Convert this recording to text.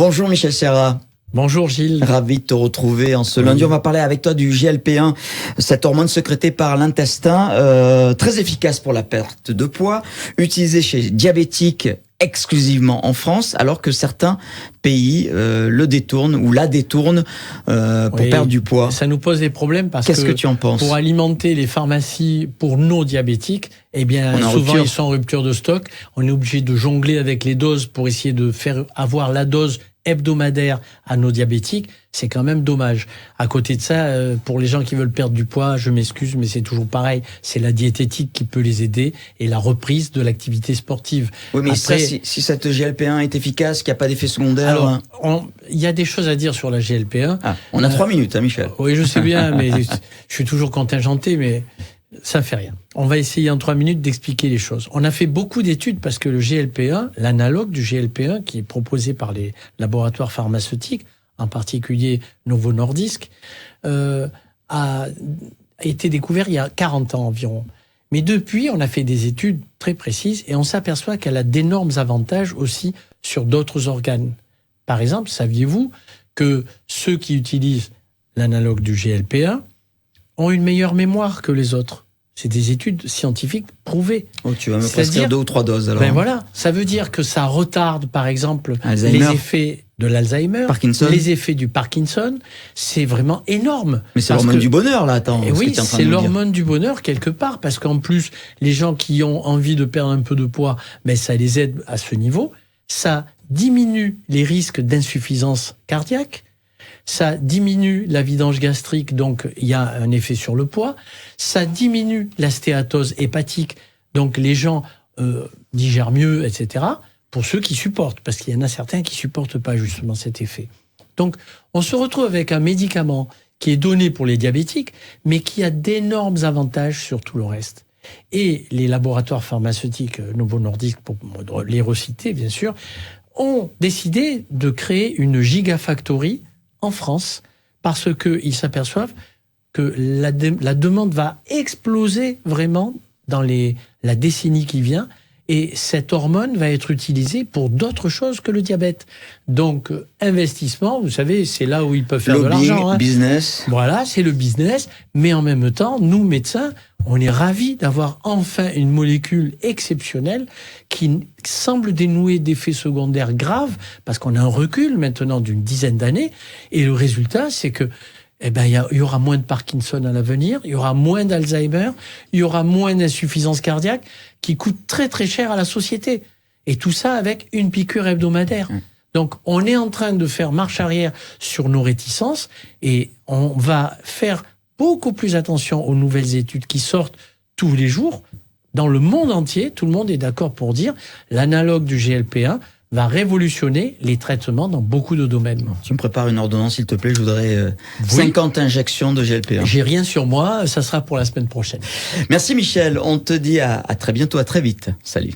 Bonjour Michel Serra. Bonjour Gilles. Ravi de te retrouver en ce lundi. On va parler avec toi du GLP-1, cette hormone sécrétée par l'intestin, très efficace pour la perte de poids, utilisée chez diabétiques exclusivement en France, alors que certains pays le détournent ou la détournent pour perdre du poids. Ça nous pose des problèmes parce Qu'est-ce que tu en penses ? Pour alimenter les pharmacies pour nos diabétiques, eh bien souvent ils sont en rupture de stock. On est obligé de jongler avec les doses pour essayer de faire avoir la dose hebdomadaire à nos diabétiques, c'est quand même dommage. À côté de ça, pour les gens qui veulent perdre du poids, je m'excuse, mais c'est toujours pareil. C'est la diététique qui peut les aider et la reprise de l'activité sportive. Oui, mais après, si cette GLP-1 est efficace, qu'il n'y a pas d'effet secondaire... Alors, il y a des choses à dire sur la GLP-1. Ah, on a 3 minutes, hein, Michel. Oui, je sais bien, mais je suis toujours contingenté, mais ça ne fait rien. On va essayer en 3 minutes d'expliquer les choses. On a fait beaucoup d'études parce que le GLP-1, l'analogue du GLP-1 qui est proposé par les laboratoires pharmaceutiques, en particulier Novo Nordisk, a été découvert il y a 40 ans environ. Mais depuis, on a fait des études très précises et on s'aperçoit qu'elle a d'énormes avantages aussi sur d'autres organes. Par exemple, saviez-vous que ceux qui utilisent l'analogue du GLP-1 ont une meilleure mémoire que les autres? C'est des études scientifiques prouvées. Oh, tu vas me prescrire 2 ou 3 doses alors. Ben voilà, ça veut dire que ça retarde par exemple les effets de l'Alzheimer, les effets du Parkinson. C'est vraiment énorme. Mais c'est l'hormone du bonheur là, attends. Oui, c'est l'hormone du bonheur quelque part, parce qu'en plus, les gens qui ont envie de perdre un peu de poids, ben ça les aide à ce niveau. Ça diminue les risques d'insuffisance cardiaque. Ça diminue la vidange gastrique, donc il y a un effet sur le poids. Ça diminue la stéatose hépatique, donc les gens digèrent mieux, etc. Pour ceux qui supportent, parce qu'il y en a certains qui supportent pas justement cet effet. Donc on se retrouve avec un médicament qui est donné pour les diabétiques, mais qui a d'énormes avantages sur tout le reste. Et les laboratoires pharmaceutiques Novo Nordisk, pour les reciter bien sûr, ont décidé de créer une gigafactory en France, parce qu'ils s'aperçoivent que la demande va exploser vraiment dans la décennie qui vient, et cette hormone va être utilisée pour d'autres choses que le diabète. Donc, investissement, vous savez, c'est là où ils peuvent faire de l'argent. Hein. Business. Voilà, c'est le business, mais en même temps, nous, médecins, on est ravis d'avoir enfin une molécule exceptionnelle qui semble dénouer d'effets secondaires graves, parce qu'on a un recul maintenant d'une dizaine d'années, et le résultat, c'est que il y aura moins de Parkinson à l'avenir, il y aura moins d'Alzheimer, il y aura moins d'insuffisance cardiaque qui coûte très très cher à la société. Et tout ça avec une piqûre hebdomadaire. Donc on est en train de faire marche arrière sur nos réticences et on va faire beaucoup plus attention aux nouvelles études qui sortent tous les jours. Dans le monde entier, tout le monde est d'accord pour dire l'analogue du GLP-1 va révolutionner les traitements dans beaucoup de domaines. Tu me prépares une ordonnance, s'il te plaît, je voudrais 50 injections de GLP-1. J'ai rien sur moi, ça sera pour la semaine prochaine. Merci Michel, on te dit à très bientôt, à très vite. Salut.